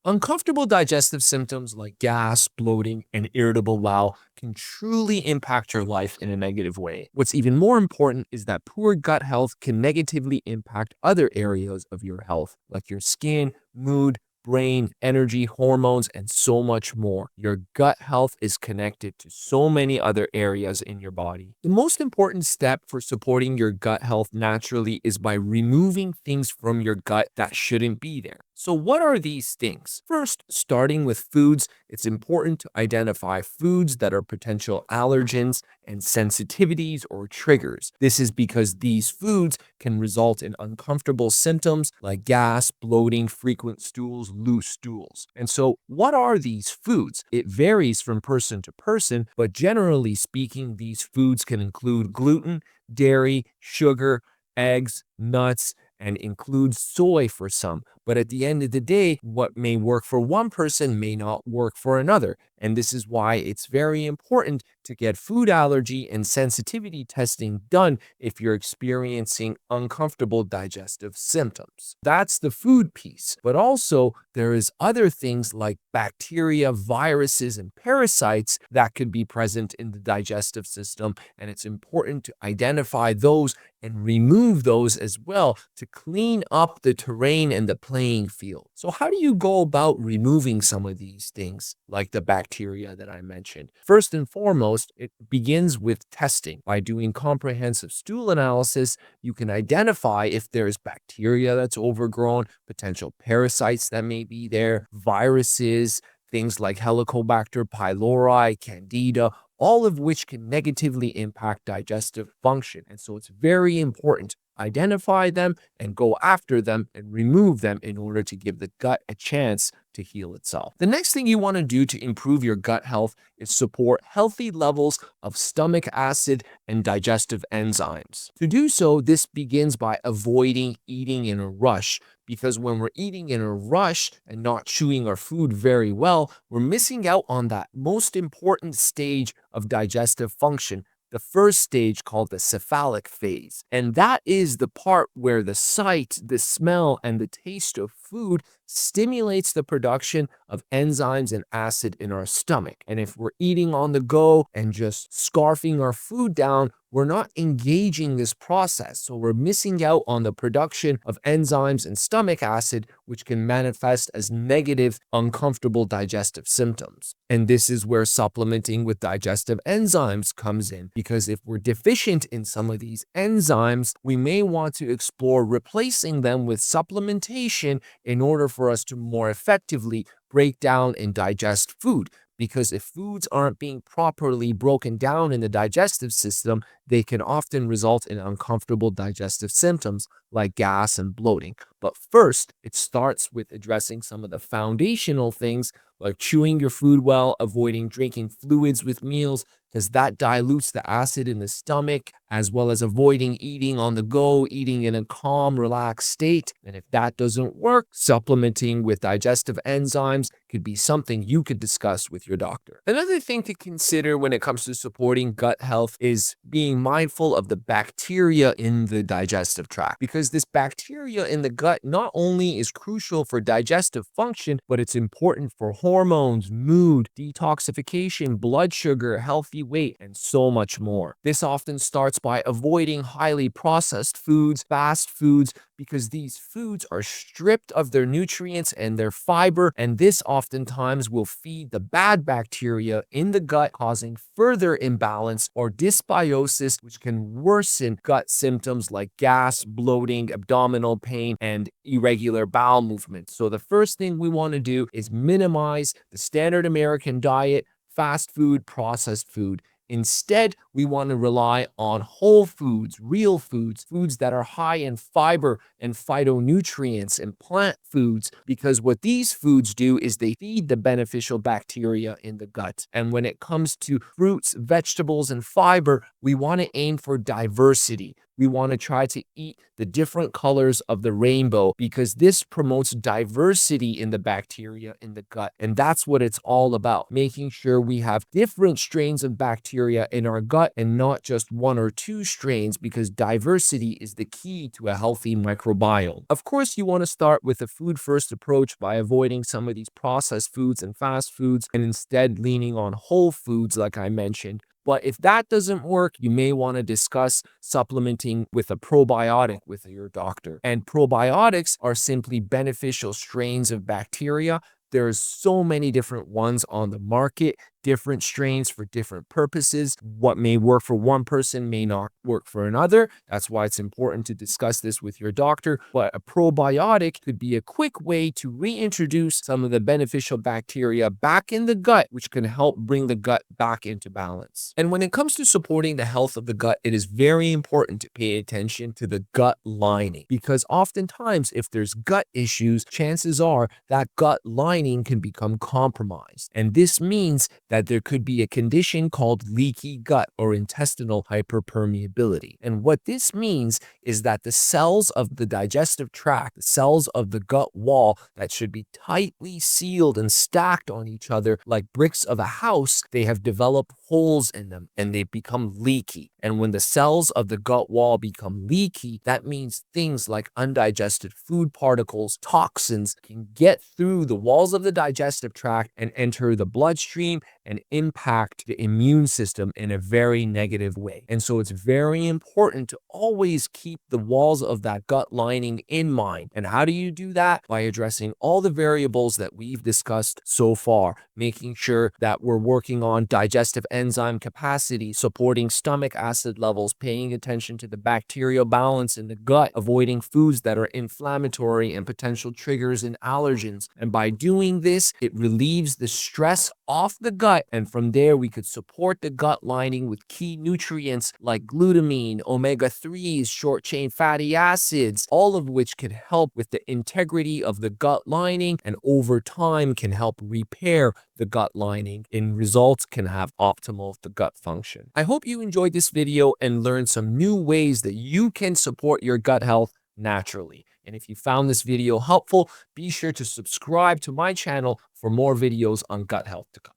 Uncomfortable digestive symptoms like gas, bloating, and irritable bowel can truly impact your life in a negative way. What's even more important is that poor gut health can negatively impact other areas of your health, like your skin, mood, brain, energy, hormones, and so much more. Your gut health is connected to so many other areas in your body. The most important step for supporting your gut health naturally is by removing things from your gut that shouldn't be there. So, what are these things? First, starting with foods, it's important to identify foods that are potential allergens and sensitivities or triggers. This is because these foods can result in uncomfortable symptoms like gas, bloating, frequent stools, loose stools. And so, what are these foods? It varies from person to person, but generally speaking, these foods can include gluten, dairy, sugar, eggs, nuts, and include soy for some. But at the end of the day, what may work for one person may not work for another. And this is why it's very important to get food allergy and sensitivity testing done if you're experiencing uncomfortable digestive symptoms. That's the food piece. But also, there is other things like bacteria, viruses, and parasites that could be present in the digestive system. And it's important to identify those and remove those as well to clean up the terrain and the playing field. So how do you go about removing some of these things like the bacteria that I mentioned? First and foremost, it begins with testing. By doing comprehensive stool analysis, you can identify if there's bacteria that's overgrown, potential parasites that may be there, viruses, things like Helicobacter pylori, Candida, all of which can negatively impact digestive function. And so it's very important to identify them and go after them and remove them in order to give the gut a chance to heal itself. The next thing you want to do to improve your gut health is support healthy levels of stomach acid and digestive enzymes. To do so, this begins by avoiding eating in a rush, because when we're eating in a rush and not chewing our food very well, we're missing out on that most important stage of digestive function, the first stage called the cephalic phase. And that is the part where the sight, the smell, and the taste of food stimulates the production of enzymes and acid in our stomach. And if we're eating on the go and just scarfing our food down, we're not engaging this process. So we're missing out on the production of enzymes and stomach acid, which can manifest as negative, uncomfortable digestive symptoms. And this is where supplementing with digestive enzymes comes in, because if we're deficient in some of these enzymes, we may want to explore replacing them with supplementation in order for us to more effectively break down and digest food. Because if foods aren't being properly broken down in the digestive system, they can often result in uncomfortable digestive symptoms like gas and bloating. But first, it starts with addressing some of the foundational things like chewing your food well, avoiding drinking fluids with meals, because that dilutes the acid in the stomach, as well as avoiding eating on the go, eating in a calm, relaxed state. And if that doesn't work, supplementing with digestive enzymes could be something you could discuss with your doctor. Another thing to consider when it comes to supporting gut health is being mindful of the bacteria in the digestive tract, because this bacteria in the gut not only is crucial for digestive function, but it's important for hormones, mood, detoxification, blood sugar, healthy weight, and so much more. This often starts by avoiding highly processed foods, fast foods, because these foods are stripped of their nutrients and their fiber, and this oftentimes will feed the bad bacteria in the gut, causing further imbalance or dysbiosis, which can worsen gut symptoms like gas, bloating, abdominal pain, and irregular bowel movement. So the first thing we want to do is minimize the standard American diet, fast food, processed food. Instead, we want to rely on whole foods, real foods, foods that are high in fiber and phytonutrients and plant foods, because what these foods do is they feed the beneficial bacteria in the gut. And when it comes to fruits, vegetables, and fiber, we want to aim for diversity, We want to try to eat the different colors of the rainbow because this promotes diversity in the bacteria in the gut. And that's what it's all about, making sure we have different strains of bacteria in our gut and not just one or two strains, because diversity is the key to a healthy microbiome. Of course, you want to start with a food first approach by avoiding some of these processed foods and fast foods and instead leaning on whole foods like I mentioned. But if that doesn't work, you may want to discuss supplementing with a probiotic with your doctor. And probiotics are simply beneficial strains of bacteria. There's so many different ones on the market, different strains for different purposes. What may work for one person may not work for another. That's why it's important to discuss this with your doctor. But a probiotic could be a quick way to reintroduce some of the beneficial bacteria back in the gut, which can help bring the gut back into balance. And when it comes to supporting the health of the gut, it is very important to pay attention to the gut lining, because oftentimes if there's gut issues, chances are that gut lining can become compromised. And this means that there could be a condition called leaky gut or intestinal hyperpermeability. And what this means is that the cells of the digestive tract, the cells of the gut wall that should be tightly sealed and stacked on each other like bricks of a house, they have developed holes in them and they become leaky. And when the cells of the gut wall become leaky, that means things like undigested food particles, toxins can get through the walls of the digestive tract and enter the bloodstream and impact the immune system in a very negative way. And so it's very important to always keep the walls of that gut lining in mind. And how do you do that? By addressing all the variables that we've discussed so far, making sure that we're working on digestive enzyme capacity, supporting stomach acid levels, paying attention to the bacterial balance in the gut, avoiding foods that are inflammatory and potential triggers and allergens. And by doing this, it relieves the stress off the gut, and from there we could support the gut lining with key nutrients like glutamine, omega-3s, short-chain fatty acids, all of which can help with the integrity of the gut lining and over time can help repair the gut lining. In results, can have optimal the gut function. I hope you enjoyed this video and learned some new ways that you can support your gut health naturally. And if you found this video helpful, be sure to subscribe to my channel for more videos on gut health to come.